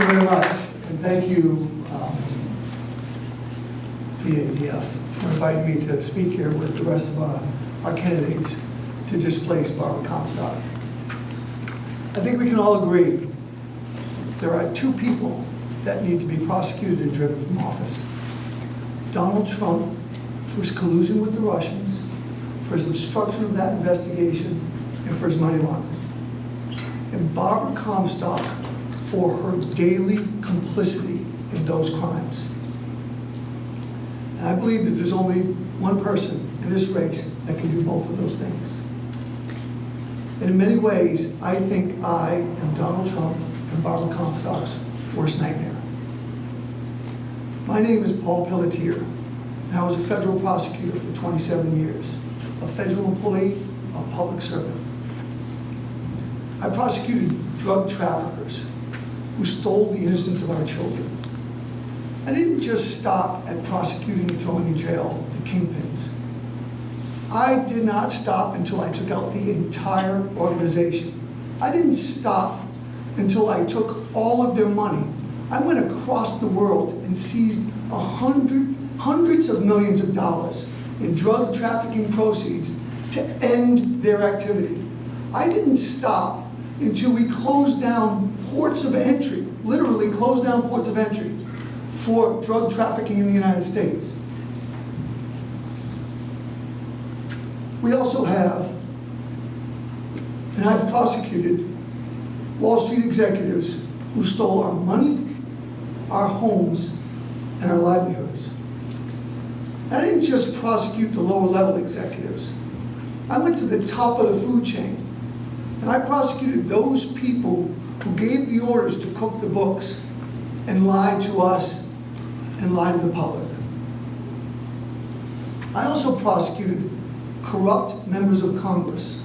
you very much, and thank you, the ADF, for inviting me to speak here with the rest of our candidates to displace Barbara Comstock. I think we can all agree there are two people that need to be prosecuted and driven from office. Donald Trump for his collusion with the Russians, for his obstruction of that investigation, and for his money laundering. And Barbara Comstock for her daily complicity in those crimes. And I believe that there's only one person in this race that can do both of those things. And in many ways, I think I am Donald Trump and Barbara Comstock's worst nightmare. My name is Paul Pelletier, and I was a federal prosecutor for 27 years, a federal employee, a public servant. I prosecuted drug traffickers who stole the innocence of our children. I didn't just stop at prosecuting and throwing in jail the kingpins. I did not stop until I took out the entire organization. I didn't stop until I took all of their money. I went across the world and seized hundreds of millions of dollars in drug trafficking proceeds to end their activity. I didn't stop until we closed down ports of entry, literally closed down ports of entry for drug trafficking in the United States. We also have, and I've prosecuted, Wall Street executives who stole our money, our homes, and our livelihoods. I didn't just prosecute the lower level executives. I went to the top of the food chain, and I prosecuted those people who gave the orders to cook the books and lied to us and lied to the public. I also prosecuted corrupt members of Congress.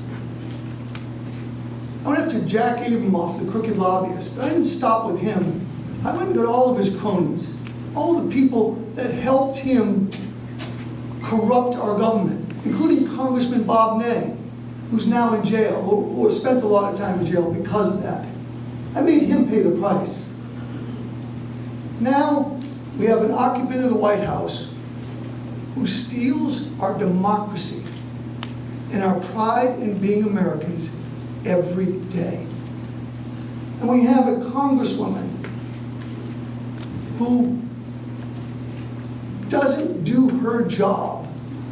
I went after Jack Abramoff, the crooked lobbyist, but I didn't stop with him. I went and got all of his cronies, all the people that helped him corrupt our government, including Congressman Bob Ney, who's now in jail, or spent a lot of time in jail because of that. I made him pay the price. Now we have an occupant of the White House who steals our democracy and our pride in being Americans every day. And we have a congresswoman who doesn't do her job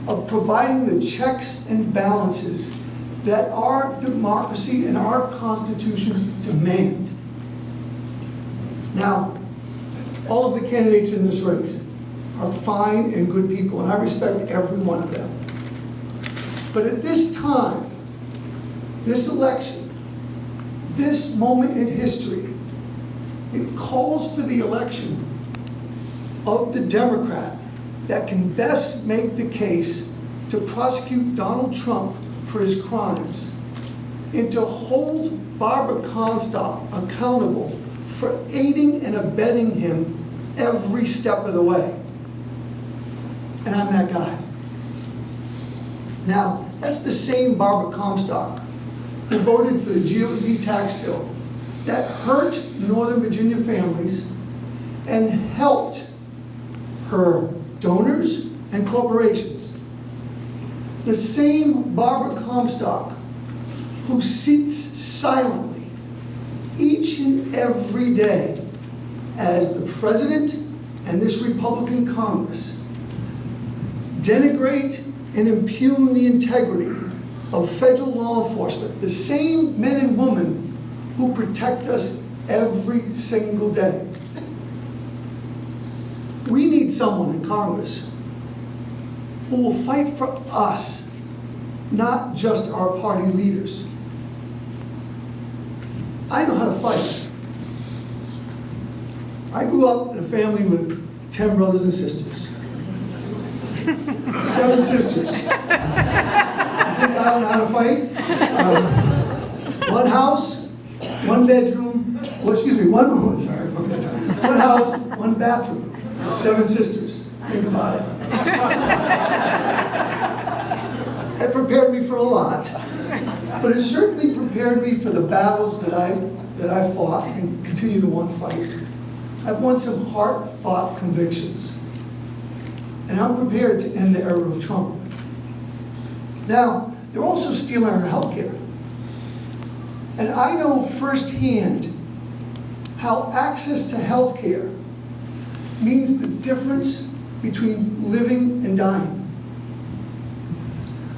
of providing the checks and balances that our democracy and our Constitution demand. Now, all of the candidates in this race are fine and good people, and I respect every one of them. But at this time, this election, this moment in history, it calls for the election of the Democrat that can best make the case to prosecute Donald Trump for his crimes and to hold Barbara Comstock accountable for aiding and abetting him every step of the way. And I'm that guy. Now, that's the same Barbara Comstock who voted for the GOP tax bill that hurt Northern Virginia families and helped her donors and corporations. The same Barbara Comstock who sits silently each and every day as the president and this Republican Congress denigrate and impugn the integrity of federal law enforcement, the same men and women who protect us every single day. We need someone in Congress who will fight for us, not just our party leaders. I know how to fight. I grew up in a family with 10 brothers and sisters. 7 sisters. You think I don't know how to fight? One house, one bedroom, one house, one bathroom, 7 sisters. Think about it. It prepared me for a lot, but it certainly prepared me for the battles that I fought and continue to want to fight I've won some hard-fought convictions. And I'm prepared to end the era of Trump. Now, they're also stealing our health care. And I know firsthand how access to health care means the difference between living and dying.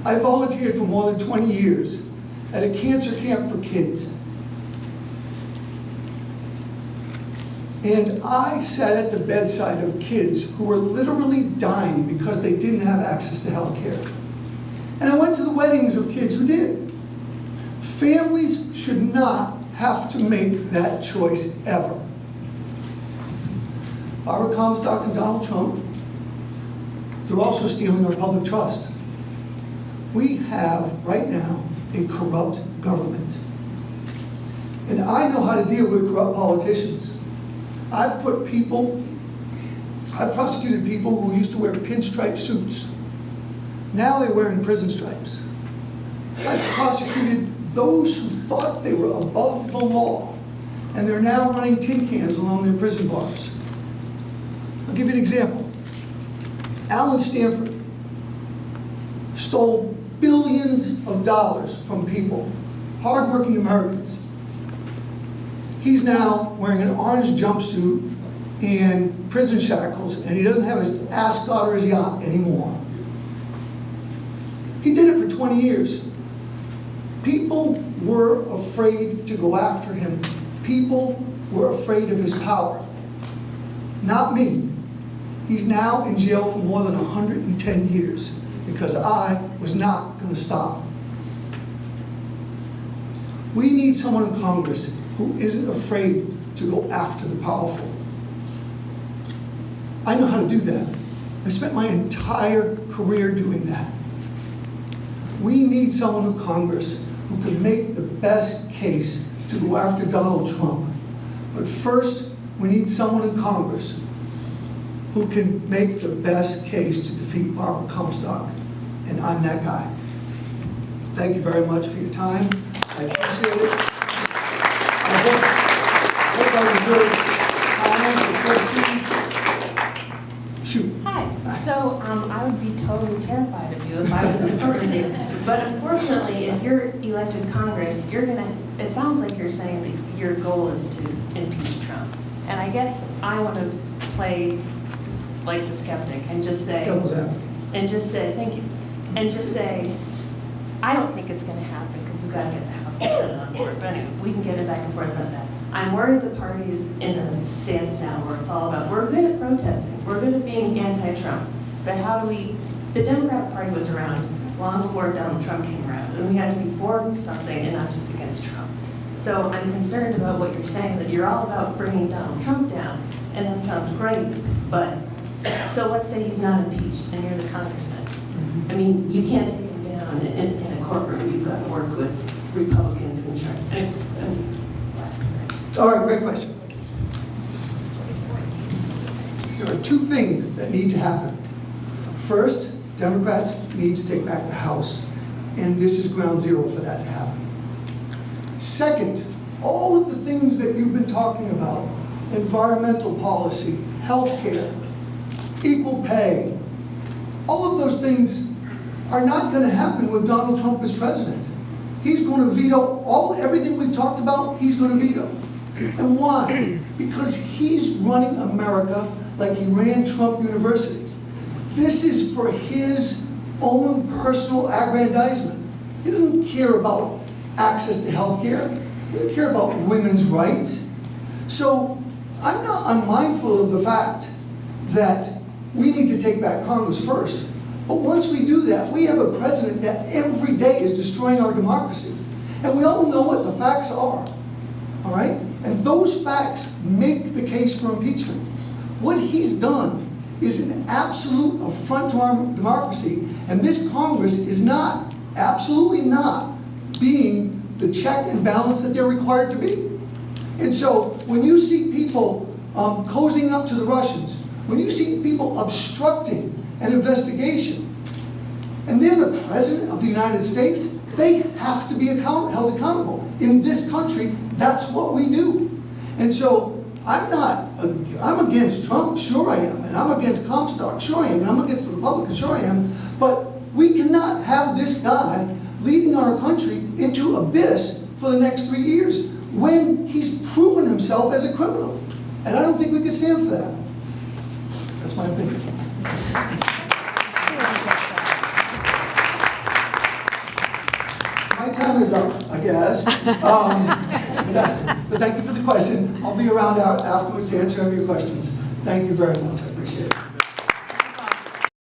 I volunteered for more than 20 years at a cancer camp for kids. And I sat at the bedside of kids who were literally dying because they didn't have access to health care. And I went to the weddings of kids who did. Families should not have to make that choice ever. Barbara Comstock and Donald Trump, they're also stealing our public trust. We have, right now, a corrupt government. And I know how to deal with corrupt politicians. I've prosecuted people who used to wear pinstripe suits. Now they're wearing prison stripes. I've prosecuted those who thought they were above the law, and they're now running tin cans along their prison bars. I'll give you an example. Alan Stanford stole billions of dollars from people, hardworking Americans. He's now wearing an orange jumpsuit and prison shackles, and he doesn't have his ascot or his yacht anymore. He did it for 20 years. People were afraid to go after him. People were afraid of his power. Not me. He's now in jail for more than 110 years because I was not going to stop. We need someone in Congress who isn't afraid to go after the powerful. I know how to do that. I spent my entire career doing that. We need someone in Congress who can make the best case to go after Donald Trump. But first, we need someone in Congress who can make the best case to defeat Barbara Comstock. And I'm that guy. Thank you very much for your time. I appreciate it. I hope I reserve comments or questions. Shoot. Hi. So I would be totally terrified of you if I was in front of you. But unfortunately, if you're elected Congress, it sounds like you're saying that your goal is to impeach Trump. And I guess I want to play like the skeptic and just say, Devil's advocate. And just say, thank you, and just say, I don't think it's going to happen because we've got to get the House and Senate on board. But anyway, we can get it back and forth about that. I'm worried the party is in a stance now where it's all about, we're good at protesting, we're good at being anti-Trump, but how do we, the Democratic Party was around long before Donald Trump came around, and we had to be for something and not just against Trump. So I'm concerned about what you're saying, that you're all about bringing Donald Trump down, and that sounds great, but so let's say he's not impeached and you're the congressman. I mean, you can't take him down in a courtroom. You've got to work with Republicans and Anyway, All right, great question. There are two things that need to happen. First, Democrats need to take back the House, and this is ground zero for that to happen. Second, all of the things that you've been talking about, environmental policy, health care, equal pay, all of those things are not going to happen with Donald Trump as president. He's going to veto everything we've talked about, he's going to veto. And why? Because he's running America like he ran Trump University. This is for his own personal aggrandizement. He doesn't care about access to health care. He doesn't care about women's rights. So I'm not unmindful of the fact that we need to take back Congress first. But once we do that, we have a president that every day is destroying our democracy. And we all know what the facts are, all right? And those facts make the case for impeachment. What he's done is an absolute affront to our democracy, and this Congress is not, absolutely not, being the check and balance that they're required to be. And so when you see people cozying up to the Russians, when you see people obstructing an investigation, and they're the President of the United States, they have to be held accountable. In this country, that's what we do. And so I'm against Trump, sure I am, and I'm against Comstock, sure I am, and I'm against the Republicans, sure I am, but we cannot have this guy leading our country into abyss for the next 3 years when he's proven himself as a criminal. And I don't think we can stand for that. That's my opinion. My time is up, I guess. But thank you for the question. I'll be around afterwards to answer any of your questions. Thank you very much. I appreciate it.